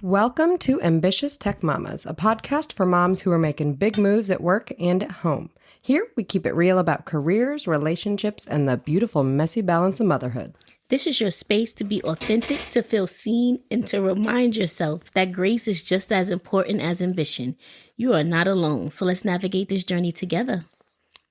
Welcome to Ambitious Tech Mamas, a podcast for moms who are making big moves at work and at home. Here, we keep it real about careers, relationships, and the beautiful, messy balance of motherhood. This is your space to be authentic, to feel seen, and to remind yourself that grace is just as important as ambition. You are not alone, so let's navigate this journey together.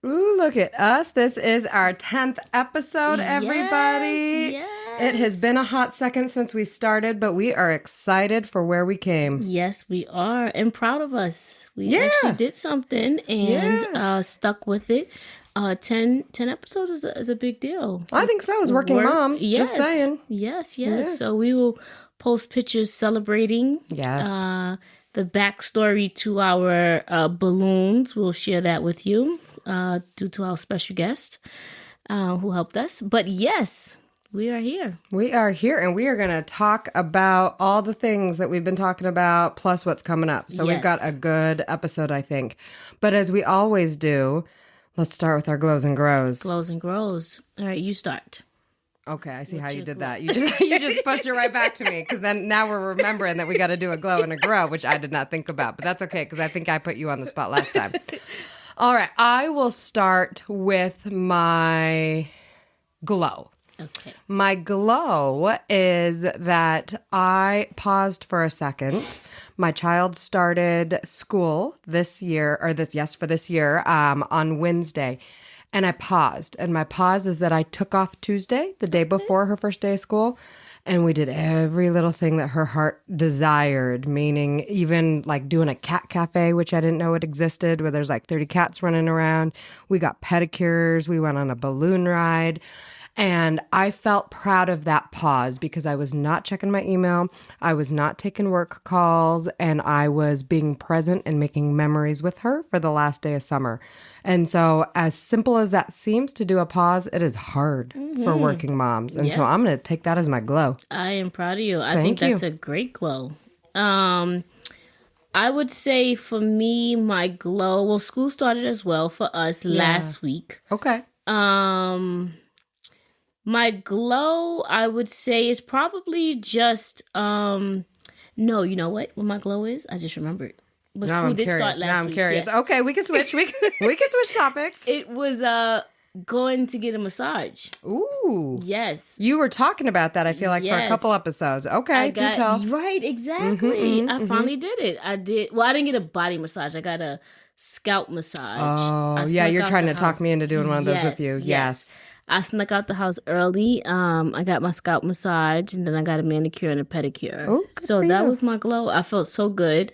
Ooh, look at us. This is our 10th episode, everybody. Yes. It has been a hot second since we started, but we are excited for where we came. Yes, we are, and proud of us. We actually did something and stuck with it. 10 episodes is a big deal. I think so. As working moms, just saying. Yes. Yeah. So we will post pictures celebrating the backstory to our balloons. We'll share that with you due to our special guest who helped us. But yes, we are here. We are here, and we are going to talk about all the things that we've been talking about, plus what's coming up. So we've got a good episode, I think. But as we always do, let's start with our glows and grows. Glows and grows. All right, you start. Okay, I see how you did that. You just pushed it right back to me, because then now we're remembering that we got to do a glow and a grow, which I did not think about. But that's okay, because I think I put you on the spot last time. All right, I will start with my glow. Okay. My glow is that I paused for a second. My child started school for this year, on Wednesday. And I paused. And my pause is that I took off Tuesday, the day before her first day of school. And we did every little thing that her heart desired, meaning even like doing a cat cafe, which I didn't know it existed, where there's like 30 cats running around. We got pedicures. We went on a balloon ride. And I felt proud of that pause because I was not checking my email, I was not taking work calls, and I was being present and making memories with her for the last day of summer. And so as simple as that seems to do a pause, it is hard for working moms. And so I'm going to take that as my glow. I am proud of you. I think that's a great glow. I would say for me, my glow, well, school started as well for us last week. Okay. My glow, I would say, is probably just, no, you know what my glow is? I just remembered. But now school I'm did curious. start last Now I'm week. curious. Yes. Okay, we can switch. We can switch topics. It was going to get a massage. Ooh. Yes. You were talking about that, I feel like, for a couple episodes. Okay, do tell. Right, exactly. I finally did it. I didn't get a body massage. I got a scalp massage. Oh, yeah, you're trying to talk me into doing one of those with you. Yes. I snuck out the house early. I got my scalp massage, and then I got a manicure and a pedicure. Oh, so that was my glow. I felt so good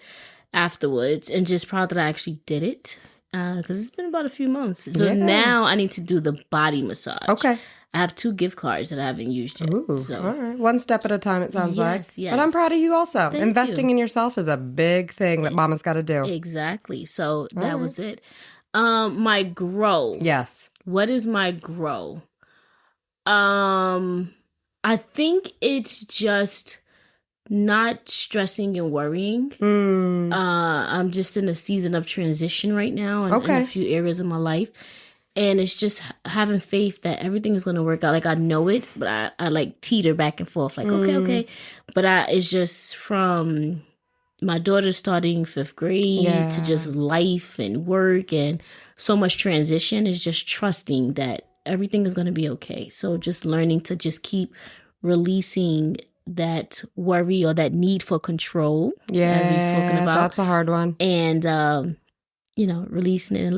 afterwards, and just proud that I actually did it because it's been about a few months. So now I need to do the body massage. Okay. I have 2 gift cards that I haven't used yet. Ooh, so. all right. One step at a time, it sounds like. Yes. But I'm proud of you also. Thank Investing you. in yourself is a big thing that mama's got to do. Exactly. So that was it. My grow. Yes. What is my grow? I think it's just not stressing and worrying. I'm just in a season of transition right now in a few areas of my life. And it's just having faith that everything is going to work out. Like, I know it, but I like teeter back and forth. Like, okay. But it's just from my daughter starting 5th grade to just life and work and so much transition is just trusting that everything is going to be okay. So just learning to just keep releasing that worry or that need for control. As we've spoken about. That's a hard one. And, releasing it and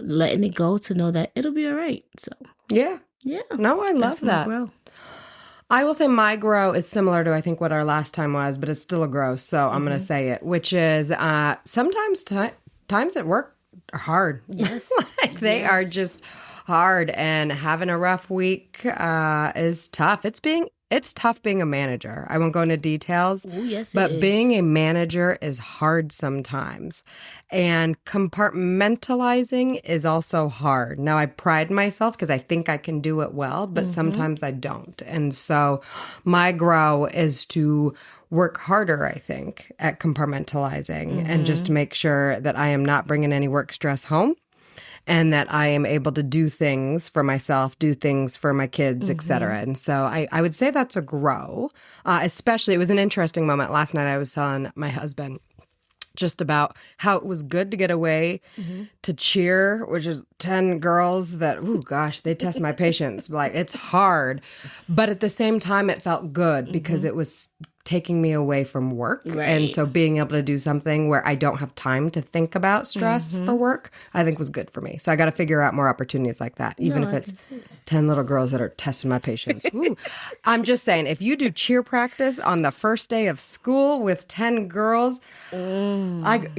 letting it go to know that it'll be all right. So, yeah. No, I love that. Grow. I will say my grow is similar to, I think, what our last time was, but it's still a grow. So I'm going to say it, which is sometimes times at work are hard. Yes. They are just hard, and having a rough week is tough. It's tough being a manager. I won't go into details. Oh, yes, but being a manager is hard sometimes. And compartmentalizing is also hard. Now, I pride myself because I think I can do it well, but sometimes I don't. And so my grow is to work harder, I think, at compartmentalizing and just to make sure that I am not bringing any work stress home. and that I am able to do things for myself, do things for my kids, etc. And so I would say that's a grow. Especially, it was an interesting moment last night. I was telling my husband just about how it was good to get away to cheer, which is 10 girls that, oh gosh, they test my patience. Like, it's hard. But at the same time, it felt good because it was taking me away from work. Right. And so being able to do something where I don't have time to think about stress for work, I think was good for me. So I got to figure out more opportunities like that, even if it's 10 little girls that are testing my patience. Ooh. I'm just saying, if you do cheer practice on the first day of school with 10 girls, that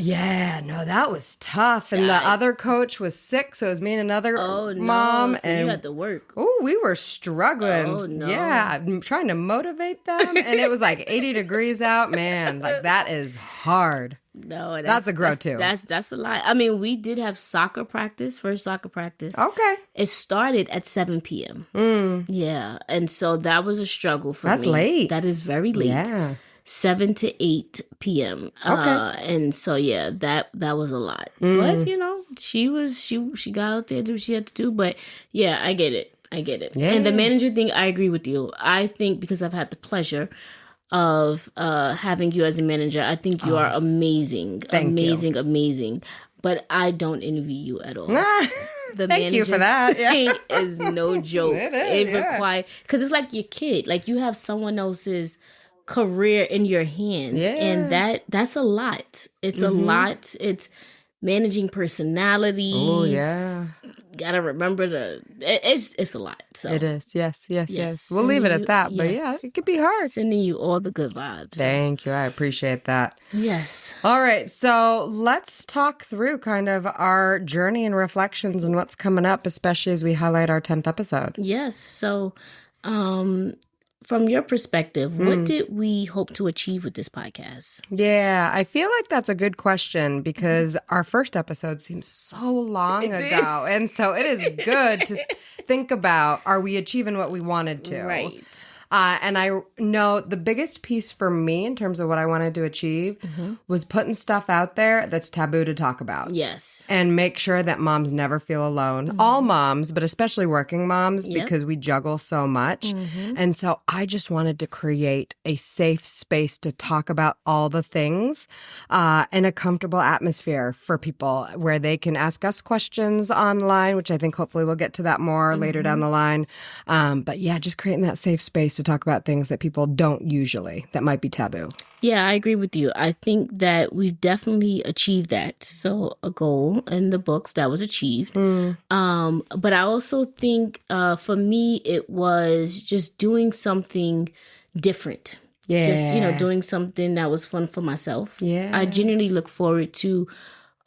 was tough. And the other coach was sick, so it was me and another mom. So and you had to work. Oh, we were struggling. Oh, no. Yeah, I'm trying to motivate them. And it was like 80 degrees out. Man, like that is hard. No, that's a grow too. That's a lot. I mean, we did have soccer practice, first soccer practice. Okay. It started at 7 p.m. Yeah. And so that was a struggle for me. That's late. That is very late. Yeah. 7 to 8 p.m. Okay. And so, yeah, that was a lot. But, you know, she got out there to do what she had to do. But, yeah, I get it. Yeah. And the manager thing, I agree with you. I think because I've had the pleasure of having you as a manager, I think you are amazing. Amazing. But I don't envy you at all. Thank you for that. Thing is no joke. It requires, because it's like your kid. Like, you have someone else's career in your hands, and that's a lot. It's a lot. It's managing personalities. Oh yeah, gotta remember it's a lot. So it is. Yes. We'll leave it at that. But yeah, it could be hard. Sending you all the good vibes. Thank you. I appreciate that. Yes. All right. So let's talk through kind of our journey and reflections and what's coming up, especially as we highlight our 10th episode. Yes. So, from your perspective, what did we hope to achieve with this podcast? Yeah, I feel like that's a good question because our first episode seems so long ago. And so it is good to think about, are we achieving what we wanted to? Right. And I know the biggest piece for me in terms of what I wanted to achieve was putting stuff out there that's taboo to talk about. Yes. And make sure that moms never feel alone. All moms, but especially working moms, because we juggle so much. And so I just wanted to create a safe space to talk about all the things in a comfortable atmosphere for people where they can ask us questions online, which I think hopefully we'll get to that more later down the line. But yeah, just creating that safe space to talk about things that people don't usually, that might be taboo. Yeah, I agree with you. I think that we've definitely achieved that. So a goal in the books that was achieved. But I also think for me, it was just doing something different. Yeah. Just, doing something that was fun for myself. Yeah. I genuinely look forward to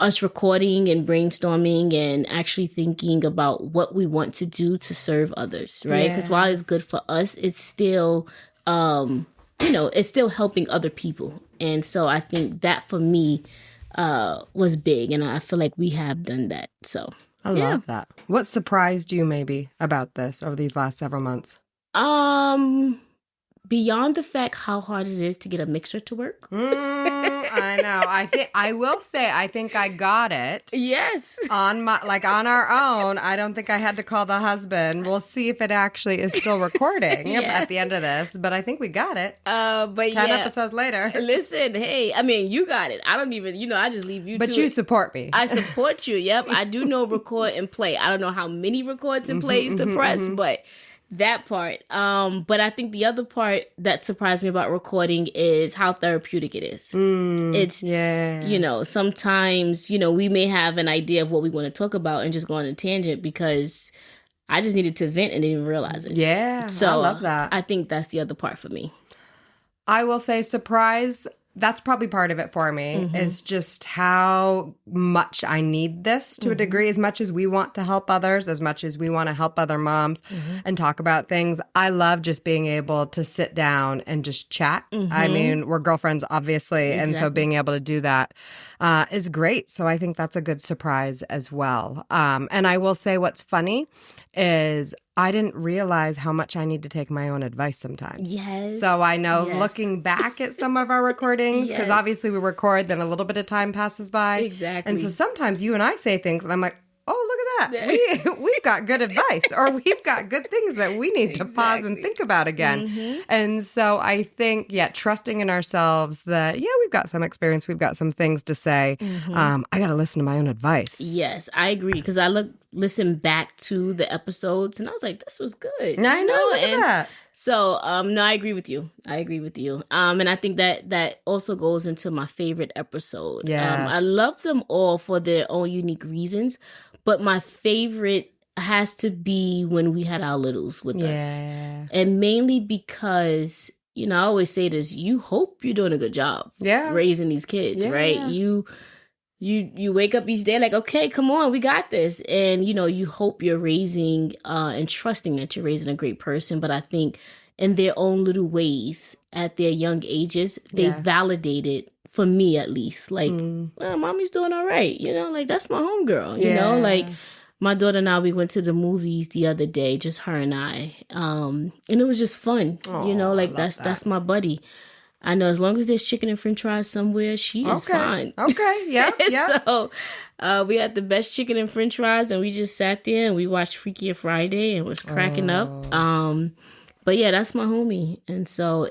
us recording and brainstorming and actually thinking about what we want to do to serve others, right? Because while it's good for us, it's still, it's still helping other people. And so I think that for me was big. And I feel like we have done that. So I love that. What surprised you maybe about this over these last several months? Beyond the fact how hard it is to get a mixer to work. I know. I think I got it. Yes. On our own. I don't think I had to call the husband. We'll see if it actually is still recording at the end of this. But I think we got it. But 10 episodes later. Listen, hey, I mean, you got it. I don't even, I just leave you to it. But you support me. I support you. Yep. I do know record and play. I don't know how many records and plays to press, but that part. But I think the other part that surprised me about recording is how therapeutic it is. It's, sometimes, we may have an idea of what we want to talk about and just go on a tangent because I just needed to vent and didn't realize it. Yeah, so I love that. I think that's the other part for me. I will say surprise. That's probably part of it for me, is just how much I need this to a degree. As much as we want to help others, as much as we want to help other moms and talk about things, I love just being able to sit down and just chat. I mean, we're girlfriends, obviously, and so being able to do that is great. So I think that's a good surprise as well. And I will say what's funny is I didn't realize how much I need to take my own advice sometimes. Yes. So I know looking back at some of our recordings, because obviously we record, then a little bit of time passes by. Exactly. And so sometimes you and I say things and I'm like, oh, look at that. We've got good advice, or we've got good things that we need to pause and think about again. And so I think, trusting in ourselves that, we've got some experience, we've got some things to say. I got to listen to my own advice. Yes, I agree. Because I listened back to the episodes and I was like, this was good. I know, look at that. So, no, I agree with you. And I think that also goes into my favorite episode. Yes. I love them all for their own unique reasons, but my favorite has to be when we had our littles with us. And mainly because, I always say this, you hope you're doing a good job raising these kids, right? You wake up each day like, okay, come on, we got this. And, you hope you're raising and trusting that you're raising a great person. But I think in their own little ways at their young ages, they validated, for me at least, like, well, mommy's doing all right. Like, that's my homegirl, like my daughter and I, we went to the movies the other day, just her and I. And it was just fun, like that's my buddy. I know as long as there's chicken and french fries somewhere, she is fine. Okay, yeah. So we had the best chicken and french fries, and we just sat there and we watched Freakier Friday and was cracking up. But that's my homie. And so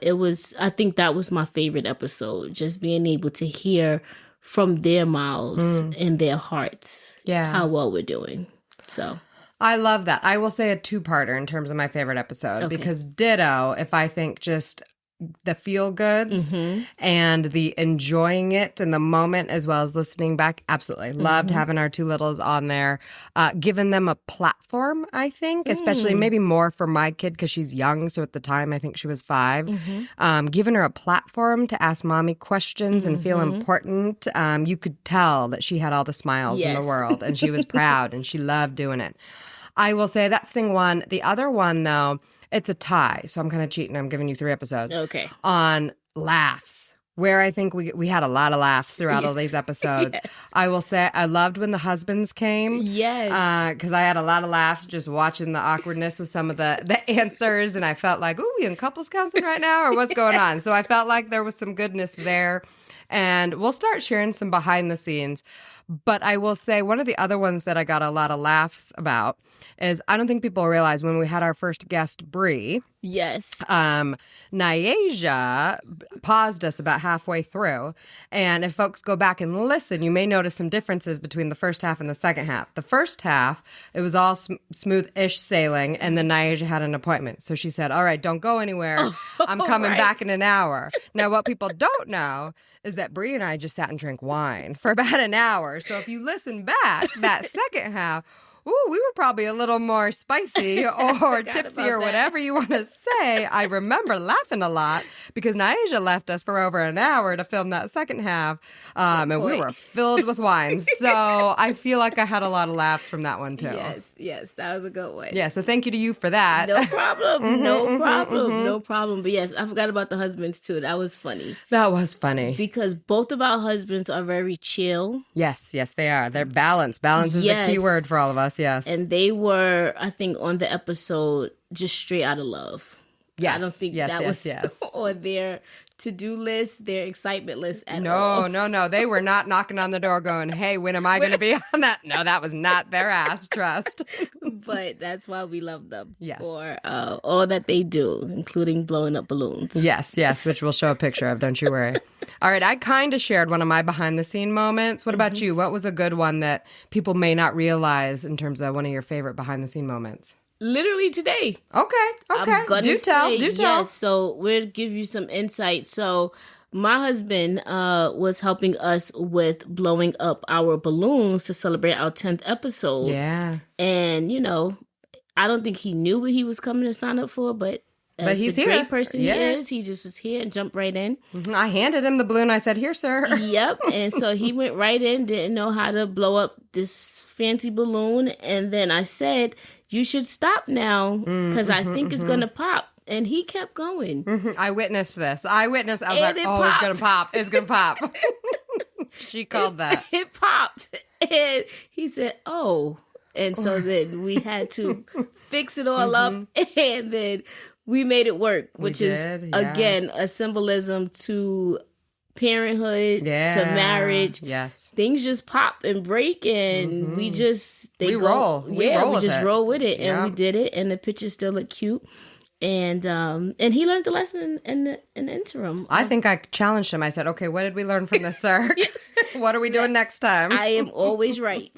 I think that was my favorite episode, just being able to hear from their mouths and their hearts how well we're doing. So I love that. I will say a two-parter in terms of my favorite episode, because ditto, if I think just the feel goods and the enjoying it in the moment as well as listening back. Absolutely. Loved having our two littles on there. Giving them a platform, I think, especially maybe more for my kid because she's young. So at the time, I think she was 5. Giving her a platform to ask mommy questions and feel important. You could tell that she had all the smiles in the world and she was proud and she loved doing it. I will say that's thing one. The other one, though, it's a tie, so I'm kind of cheating. I'm giving you 3 episodes. Okay. On laughs, where I think we had a lot of laughs throughout all these episodes. I will say I loved when the husbands came. Yes. Because I had a lot of laughs just watching the awkwardness with some of the answers, and I felt like, ooh, we in couples counseling right now, or what's going on? So I felt like there was some goodness there. And we'll start sharing some behind the scenes. But I will say one of the other ones that I got a lot of laughs about is I don't think people realize when we had our first guest, Bree. Yes. Nyasia paused us about halfway through. And if folks go back and listen, you may notice some differences between the first half and the second half. The first half, it was all smooth-ish sailing, and then Nyasia had an appointment. So she said, all right, don't go anywhere. I'm coming back in an hour. Now, what people don't know is that Bree and I just sat and drank wine for about an hour. So if you listen back, that second half, ooh, we were probably a little more spicy or tipsy or whatever you want to say. I remember laughing a lot because Nyasia left us for over an hour to film that second half. And we were filled with wine. So I feel like I had a lot of laughs from that one too. Yes, that was a good one. Yeah, so thank you to you for that. No problem. No problem. But yes, I forgot about the husbands too. That was funny. That was funny. Because both of our husbands are very chill. Yes, they are. They're balanced. Balance is the key word for all of us. Yes. And they were, I think, on the episode just straight out of love. Yes. I don't think that was on their to-do list, their excitement list at all. No. They were not knocking on the door going, hey, when am I going to be on that? No, that was not their ass, trust. But that's why we love them. Yes. For all that they do, including blowing up balloons. Yes, which we'll show a picture of, don't you worry. All right, I kind of shared one of my behind-the-scene moments. What about you? What was a good one that people may not realize in terms of one of your favorite behind-the-scene moments? Literally today. Okay. Do tell. Yes, so we'll give you some insight. So my husband was helping us with blowing up our balloons to celebrate our 10th episode. Yeah. And, I don't think he knew what he was coming to sign up for, but he's the here. Great person he is. He just was here and jumped right in. I handed him the balloon. I said, here, sir. Yep. And so he went right in, didn't know how to blow up this fancy balloon. And then I said, you should stop now because I think it's going to pop. And he kept going. I witnessed this. I was like, it's going to pop. It's going to pop. She called that. It popped. And he said, oh. And so then we had to fix it all up. And then we made it work, which is, again, a symbolism to parenthood to marriage. Yes. Things just pop and break, and we just roll. We roll with it. roll with it, and we did it, and the pictures still look cute. And he learned the lesson in the interim. I think I challenged him. I said, "Okay, what did we learn from this, sir? Yes. What are we doing next time?" I am always right.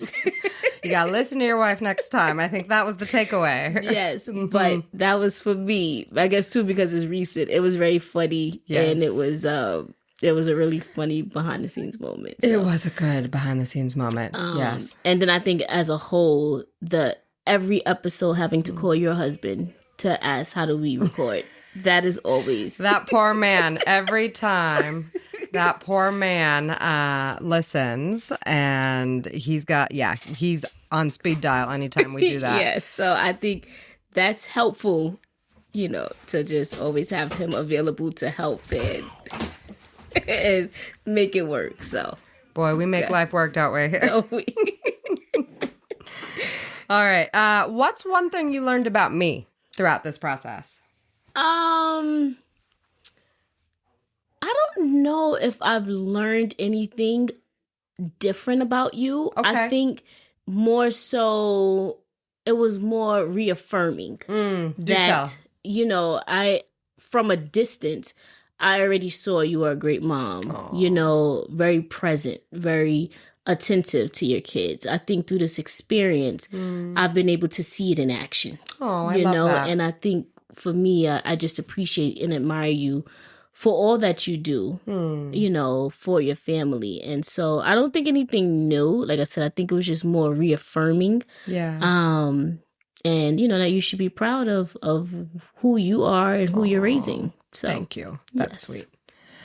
You gotta listen to your wife next time. I think that was the takeaway. Yes, but that was for me. I guess too because it's recent. It was very funny, and it was a really funny behind the scenes moment. So. It was a good behind the scenes moment. Yes, and then I think as a whole, every episode having to call your husband to ask how do we record. That is always that poor man every time. That poor man listens, and he's on speed dial anytime we do that. Yes, so I think that's helpful, to just always have him available to help and make it work. So, boy, we make life work, don't we? Don't we? All right. What's one thing you learned about me throughout this process? I don't know if I've learned anything different about you. Okay. I think more so it was more reaffirming that, from a distance, I already saw you were a great mom, Aww. Very present, very attentive to your kids. I think through this experience, I've been able to see it in action. Oh, I love that. And I think for me, I just appreciate and admire you for all that you do, for your family. And so I don't think anything new. Like I said, I think it was just more reaffirming. Yeah. And, that you should be proud of who you are and who you're raising. So thank you. That's sweet.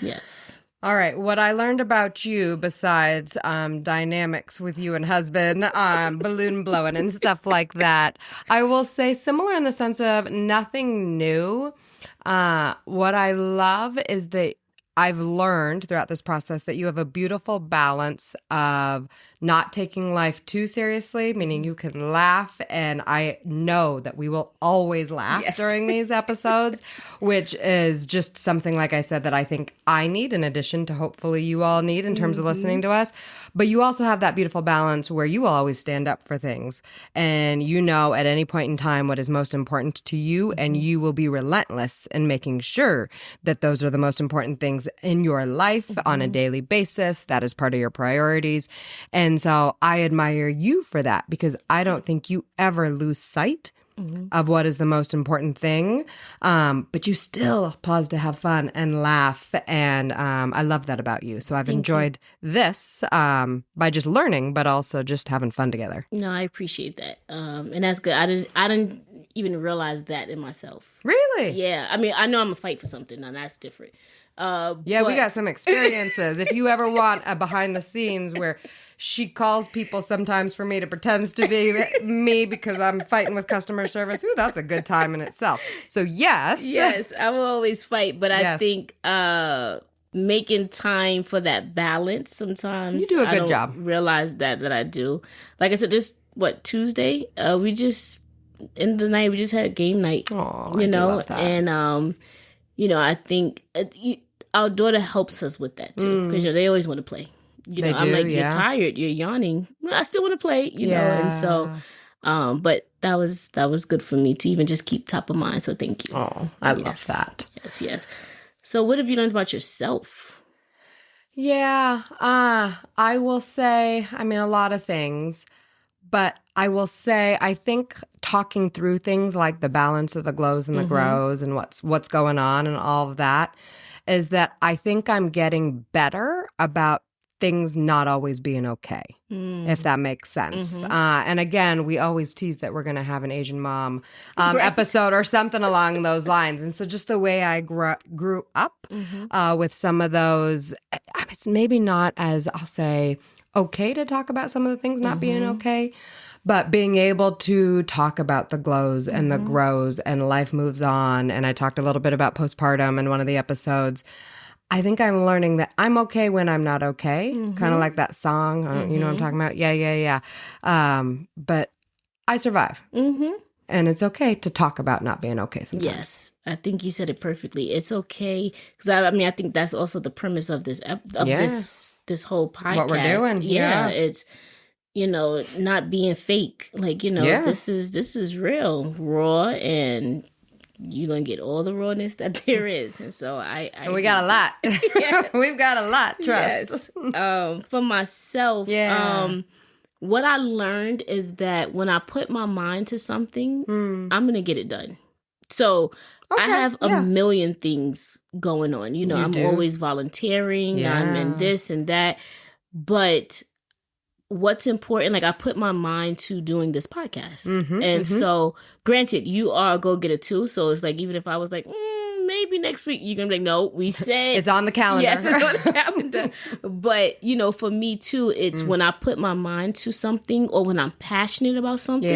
Yes. All right. What I learned about you besides dynamics with you and husband, balloon blowing and stuff like that, I will say similar in the sense of nothing new. What I love is that I've learned throughout this process that you have a beautiful balance of not taking life too seriously, meaning you can laugh. And I know that we will always laugh during these episodes, which is just something, like I said, that I think I need in addition to hopefully you all need in terms of listening to us. But you also have that beautiful balance where you will always stand up for things. And at any point in time what is most important to you, and you will be relentless in making sure that those are the most important things in your life on a daily basis. That is part of your priorities. And so I admire you for that, because I don't think you ever lose sight of what is the most important thing. But you still pause to have fun and laugh. And I love that about you. So I've enjoyed this by just learning, but also just having fun together. No, I appreciate that. And that's good. I didn't even realize that in myself. Really? Yeah. I mean, I know I'm a fight for something, and that's different. We got some experiences. If you ever want a behind the scenes where she calls people sometimes for me to pretend to be me because I'm fighting with customer service. Ooh, that's a good time in itself. So yes. Yes, I will always fight, but I think making time for that balance sometimes. You do a good job. Realize that I do. Like I said, just Tuesday, we just end of the night we just had game night. Oh, I do love that. And I think our daughter helps us with that too, because they always want to play. I'm like, you're tired, you're yawning. Well, I still want to play, and so, but that was good for me to even just keep top of mind. So thank you. Oh, I love that. Yes. So what have you learned about yourself? Yeah, I will say, a lot of things, but I will say, I think talking through things like the balance of the glows and the grows and what's going on and all of that is that I think I'm getting better about things not always being okay, if that makes sense. And again, we always tease that we're going to have an Asian mom episode or something along those lines. And so just the way I grew up with some of those, it's maybe not as, I'll say, okay to talk about some of the things not being okay, but being able to talk about the glows and the grows and life moves on. And I talked a little bit about postpartum in one of the episodes. I think I'm learning that I'm okay when I'm not okay, kind of like that song. You know what I'm talking about? Yeah. But I survive. And it's okay to talk about not being okay sometimes. Yes. I think you said it perfectly. It's okay. Because I think that's also the premise of this this whole podcast. What we're doing. Yeah. It's, not being fake. Like, this is real, raw, and you're going to get all the rawness that there is. And so and we got a lot. Yes. We've got a lot, trust. Yes. For myself, what I learned is that when I put my mind to something, I'm going to get it done. So I have a million things going on. I'm always volunteering. I'm in this and that. But what's important, like I put my mind to doing this podcast. So granted, you are a go-getter too. So it's like, even if I was like, maybe next week, you're going to be like, no, we said. It's on the calendar. Yes, it's on the calendar. But, for me too, it's when I put my mind to something or when I'm passionate about something,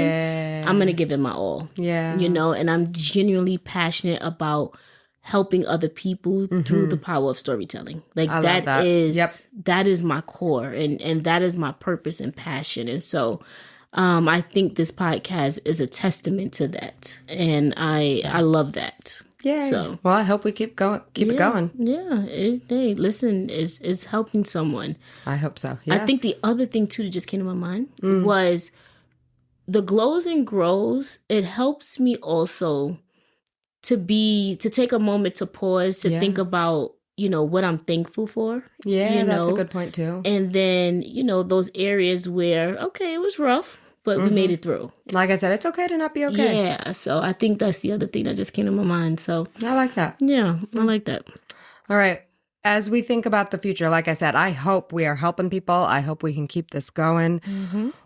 I'm going to give it my all. Yeah. And I'm genuinely passionate about helping other people through the power of storytelling. Like that is my core and that is my purpose and passion. And so I think this podcast is a testament to that. And I love that. Yeah. So, well, I hope we keep it going. Yeah. Hey, listen, is helping someone. I hope so. Yes. I think the other thing too that just came to my mind was the glows and grows. It helps me also to take a moment to pause, to think about, what I'm thankful for. Yeah, that's a good point too. And then, those areas where, okay, it was rough, but we made it through. Like I said, it's okay to not be okay. Yeah, so I think that's the other thing that just came to my mind. So I like that. Yeah, I like that. All right. As we think about the future, like I said, I hope we are helping people. I hope we can keep this going.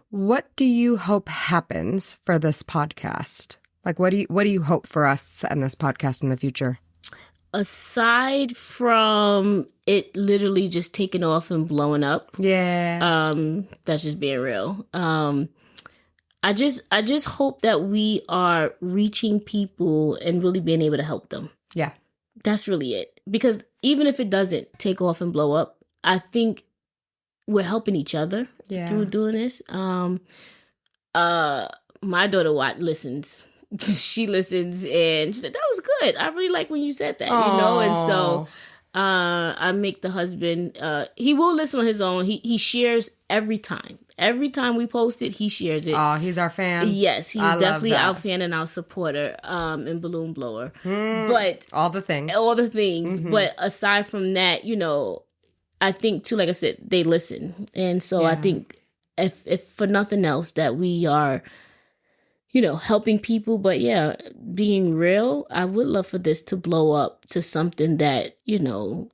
What do you hope happens for this podcast? Like, what do you hope for us and this podcast in the future? Aside from it literally just taking off and blowing up. Yeah. That's just being real. I just hope that we are reaching people and really being able to help them. Yeah. That's really it. Because even if it doesn't take off and blow up, I think we're helping each other through doing this. My daughter listens. She listens and she's like, that was good. I really like when you said that, And so I make the husband, he will listen on his own. He shares every time. Every time we post it, he shares it. Oh, he's our fan. Yes, he's definitely our fan and our supporter and balloon blower. But all the things. But aside from that, I think too, like I said, they listen. And so I think if for nothing else that we are helping people, but being real, I would love for this to blow up to something that,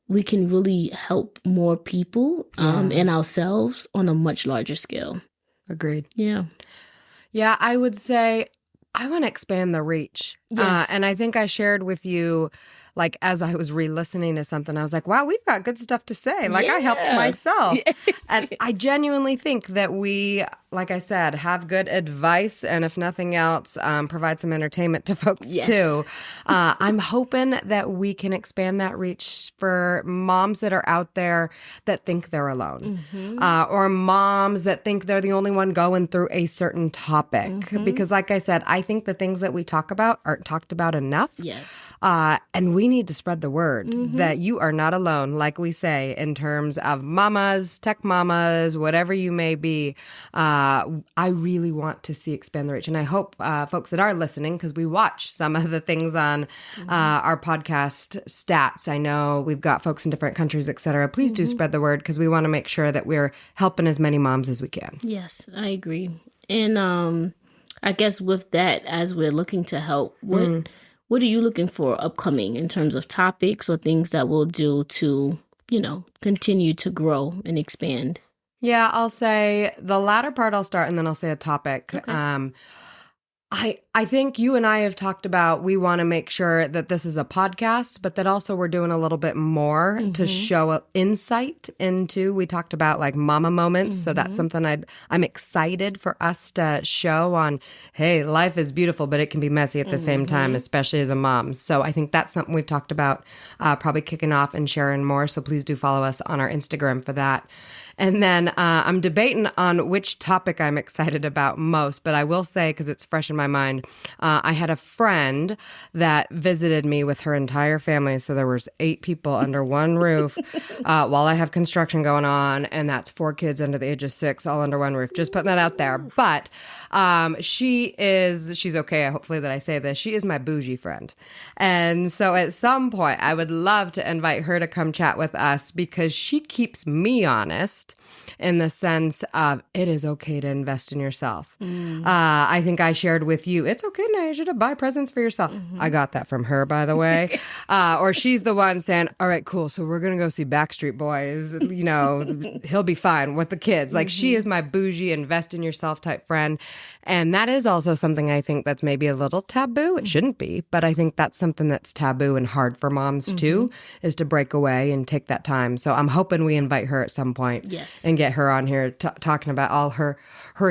we can really help more people and ourselves on a much larger scale. Agreed. Yeah. Yeah, I would say I want to expand the reach. Yes. And I think I shared with you, like, as I was re-listening to something, I was like, wow, we've got good stuff to say. Like, I helped myself. And I genuinely think that we, like I said, have good advice. And if nothing else, provide some entertainment to folks too. I'm hoping that we can expand that reach for moms that are out there that think they're alone. Or moms that think they're the only one going through a certain topic. Because like I said, I think the things that we talk about aren't talked about enough. Yes. And we need to spread the word that you are not alone, like we say, in terms of mamas, tech mamas, whatever you may be. I really want to see expand the reach. And I hope folks that are listening, because we watch some of the things on our podcast stats. I know we've got folks in different countries, et cetera. Please do spread the word, because we want to make sure that we're helping as many moms as we can. Yes, I agree. And I guess with that, as we're looking to help, what are you looking for upcoming in terms of topics or things that we'll do to, continue to grow and expand? Yeah, I'll say the latter part I'll start, and then I'll say a topic. Okay. I think you and I have talked about we want to make sure that this is a podcast, but that also we're doing a little bit more to show insight into. We talked about like mama moments, so that's something I'm excited for us to show on. Hey, life is beautiful, but it can be messy at the same time, especially as a mom. So I think that's something we've talked about, probably kicking off and sharing more. So please do follow us on our Instagram for that. And then I'm debating on which topic I'm excited about most, but I will say, because it's fresh in my mind, I had a friend that visited me with her entire family. So there was 8 people under one roof while I have construction going on, and that's 4 kids under the age of 6, all under one roof. Just putting that out there. But she's okay, hopefully that I say this. She is my bougie friend. And so at some point, I would love to invite her to come chat with us because she keeps me honest in the sense of it is okay to invest in yourself. I think I shared with you, it's okay now, you should buy presents for yourself. I got that from her, by the way. Or she's the one saying, all right, cool, so we're going to go see Backstreet Boys. You know, he'll be fine with the kids. Like she is my bougie, invest in yourself type friend. And that is also something I think that's maybe a little taboo. It shouldn't be, but I think that's something that's taboo and hard for moms too, is to break away and take that time. So I'm hoping we invite her at some point and get her on here talking about all her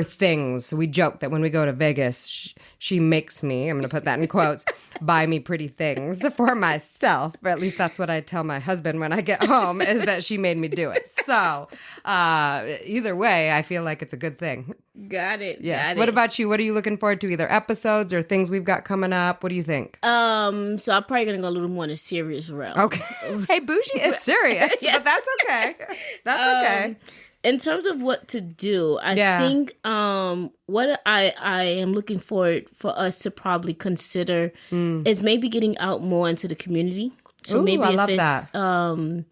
things. We joke that when we go to Vegas, she makes me, I'm going to put that in quotes, buy me pretty things for myself. Or at least that's what I tell my husband when I get home, is that she made me do it. So either way, I feel like it's a good thing. Got it. Yes. Got what it. about you? What are you looking forward to? Either episodes or things we've got coming up? What do you think? So I'm probably gonna go a little more in a serious realm. Okay. Hey, bougie, it's serious, Yes. but that's okay. That's okay. In terms of what to do, I think what I am looking forward for us to probably consider is maybe getting out more into the community. So Ooh, maybe I if love it's that.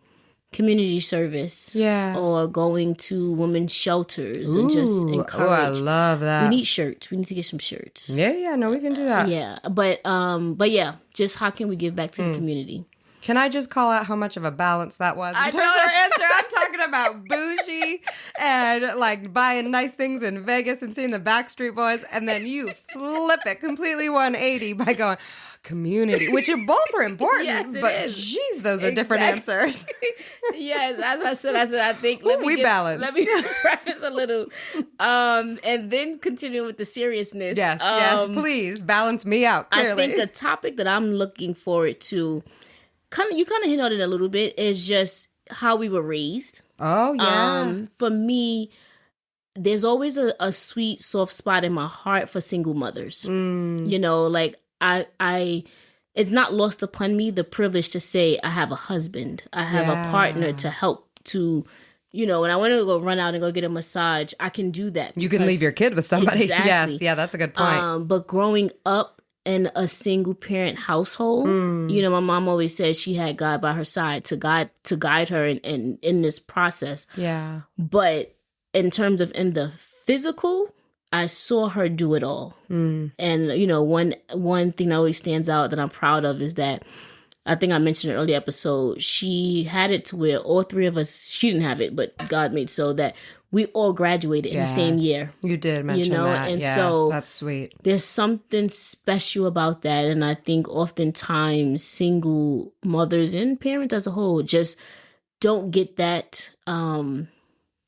Community service, or going to women's shelters and just encourage. Oh, I love that. We need shirts. We need to get some shirts. Yeah, no, we can do that. Yeah, but yeah, just how can we give back to the community? Can I just call out how much of a balance that was? I In terms of our answer, I'm talking about bougie and like buying nice things in Vegas and seeing the Backstreet Boys, and then you flip it completely 180 by going community, which both are important. Yes, it but is. Geez, those are different answers. Yes, as I said, I think balance. Let me preface a little, and then continue with the seriousness. Yes, please balance me out. Clearly. I think a topic that I'm looking forward to, you kind of hit on it a little bit, is just how we were raised. Oh yeah. For me, there's always a sweet, soft spot in my heart for single mothers. You know, like I it's not lost upon me the privilege to say I have a husband, I have a partner to help to, you know, when I want to go run out and go get a massage, I can do that. You can leave your kid with somebody. Exactly. Yes, yeah, that's a good point. But growing up in a single parent household, you know, my mom always said she had God by her side to guide her in this process. Yeah. But in terms of in the physical, I saw her do it all. And, you know, one thing that always stands out that I'm proud of is that, I think I mentioned in an earlier episode, she had it to where all 3 of us, she didn't have it, but God made so that we all graduated in the same year. You did mention that. And yes, so that's sweet. There's something special about that. And I think oftentimes single mothers and parents as a whole just don't get that, you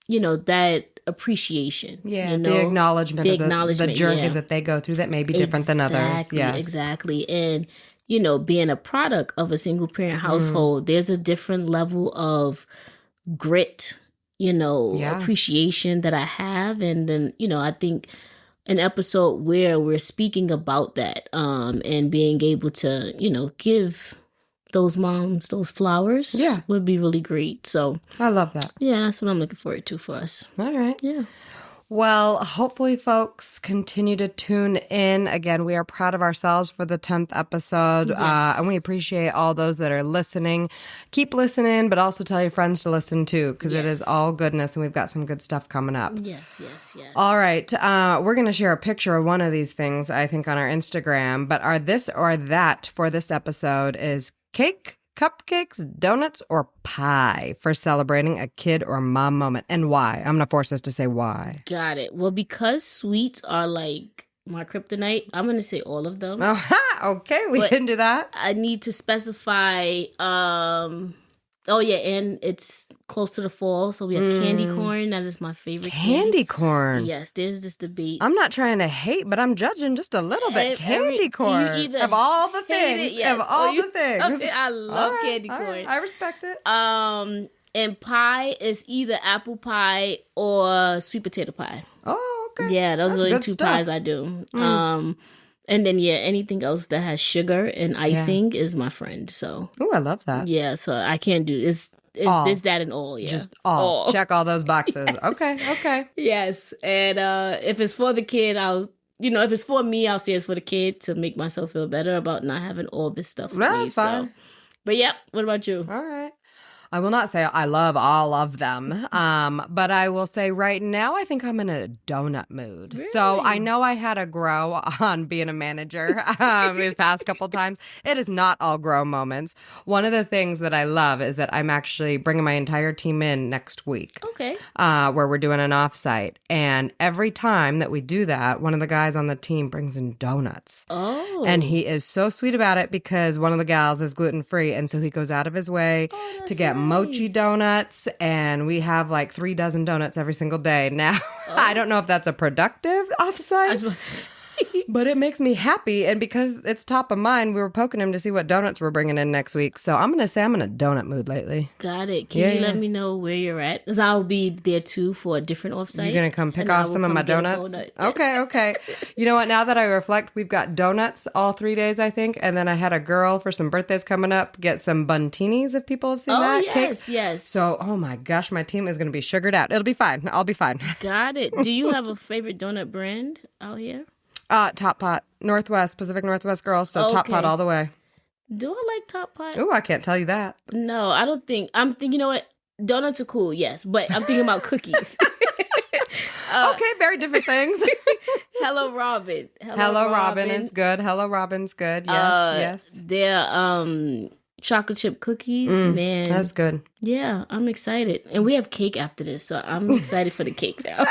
know, that appreciation. Yeah, you know? the acknowledgement of the journey that they go through that may be different than others. Yes. Exactly. And, you know, being a product of a single parent household, there's a different level of grit, you know, appreciation that I have. And then, you know, I think an episode where we're speaking about that and being able to, you know, give those moms those flowers would be really great. So I love that. Yeah, that's what I'm looking forward to for us. All right. Yeah. Well, hopefully folks continue to tune in. Again, we are proud of ourselves for the 10th episode. Yes. And we appreciate all those that are listening. Keep listening, but also tell your friends to listen too, because it is all goodness and we've got some good stuff coming up. Yes. All right. We're going to share a picture of one of these things, I think, on our Instagram. But our this or that for this episode is cake, cupcakes, donuts, or pie for celebrating a kid or mom moment. And why? I'm going to force us to say why. Got it. Well, because sweets are like my kryptonite, I'm going to say all of them. Okay, we can do that. I need to specify, and it's close to the fall, so we have candy corn. That is my favorite candy corn. Yes, there's this debate. I'm not trying to hate, but I'm judging just a little bit. Candy corn. Of all the things. Of all the things. Okay, I love candy corn. I respect it. And pie is either apple pie or sweet potato pie. Oh, okay. Yeah, those That's are the good two stuff. pies I do. And then, anything else that has sugar and icing is my friend. So, Oh, I love that. yeah, so I can't do it's All. this, that, and all. Yeah, Just all. Check all those boxes. Yes. Okay. Yes, and if it's for the kid, if it's for me, I'll say it's for the kid to make myself feel better about not having all this stuff. That's fine. So. But yep, what about you? All right. I will not say I love all of them, but I will say right now I think I'm in a donut mood. Really? So I know I had a grow on being a manager these past couple times. It is not all grow moments. One of the things that I love is that I'm actually bringing my entire team in next week. Okay. Where we're doing an offsite. And every time that we do that, one of the guys on the team brings in donuts. Oh. And he is so sweet about it because one of the gals is gluten-free. And so he goes out of his way to get mochi donuts, and we have like 3 dozen donuts every single day. Now, I don't know if that's a productive offsite. I was about to say. But it makes me happy, and because it's top of mind, we were poking him to see what donuts we're bringing in next week. So I'm going to say I'm in a donut mood lately. Got it. Can you let me know where you're at? Because I'll be there too for a different offsite. You're going to come pick off some of my donuts? Donut. Yes. Okay. You know what? Now that I reflect, we've got donuts all 3 days, I think. And then I had a girl for some birthdays coming up get some buntinis, if people have seen that. Cakes. Yes. So, oh my gosh, my team is going to be sugared out. It'll be fine. I'll be fine. Got it. Do you have a favorite donut brand out here? Top Pot, Pacific Northwest girls, so Top Pot all the way. Do I like Top Pot? Oh, I can't tell you that. No, I don't think. I'm thinking, you know what? Donuts are cool, yes, but I'm thinking about cookies. Okay, very different things. Hello Robin. Hello Robin is good. Hello Robin's good. Yes. Their chocolate chip cookies, man. That's good. Yeah, I'm excited. And we have cake after this, so I'm excited for the cake now.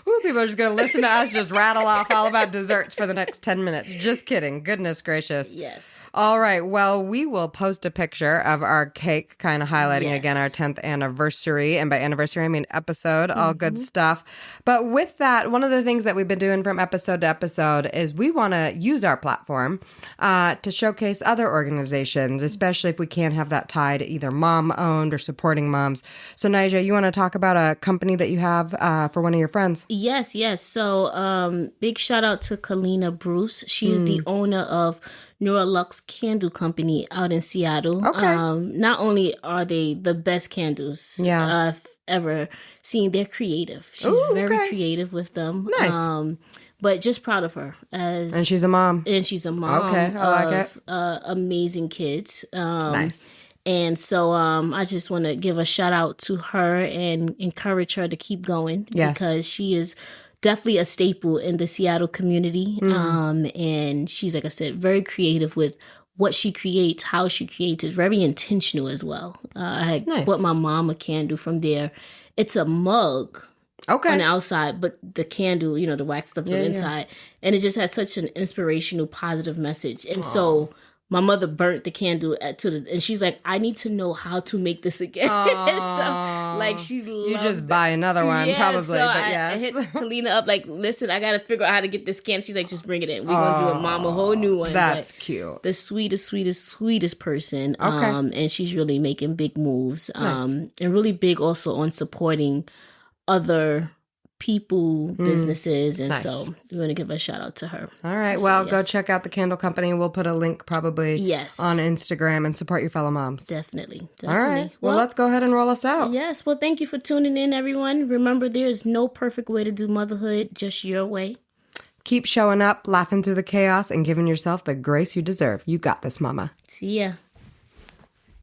Ooh, people are just going to listen to us just rattle off all about desserts for the next 10 minutes. Just kidding. Goodness gracious. Yes. All right. Well, we will post a picture of our cake, kind of highlighting again our 10th anniversary. And by anniversary, I mean episode. All good stuff. But with that, one of the things that we've been doing from episode to episode is we want to use our platform to showcase other organizations, especially if we can't have that tie to either mom-owned or supporting moms. So, Nyasia, you want to talk about a company that you have for one of your friends? Yes. So, big shout out to Kalina Bruce. She is the owner of Neurolux Candle Company out in Seattle. Okay. Not only are they the best candles I've ever seen, they're creative. She's very creative with them. Nice. But just proud of her. And she's a mom. Okay, I like it. Amazing kids. Nice. And so I just want to give a shout out to her and encourage her to keep going because she is definitely a staple in the Seattle community. And she's, like I said, very creative with what she creates, how she creates. It's very intentional as well. I had bought my mom a candle from there. It's a mug. Okay. On the outside, but the candle, the wax stuff's on the inside. And it just has such an inspirational, positive message. And so my mother burnt the candle and she's like, I need to know how to make this again. So, she loves You just buy another one, probably, so I hit Kalina up, listen, I got to figure out how to get this candle. She's like, just bring it in. We're going to do a whole new one. That's cute. The sweetest person. Okay. And she's really making big moves. And really big also on supporting other people, businesses, and so we want to give a shout out to her. All right. Well, go check out the candle company. We'll put a link probably on Instagram and support your fellow moms. Definitely. All right. Well, let's go ahead and roll us out. Yes. Well, thank you for tuning in, everyone. Remember, there is no perfect way to do motherhood, just your way. Keep showing up, laughing through the chaos, and giving yourself the grace you deserve. You got this, mama. See ya.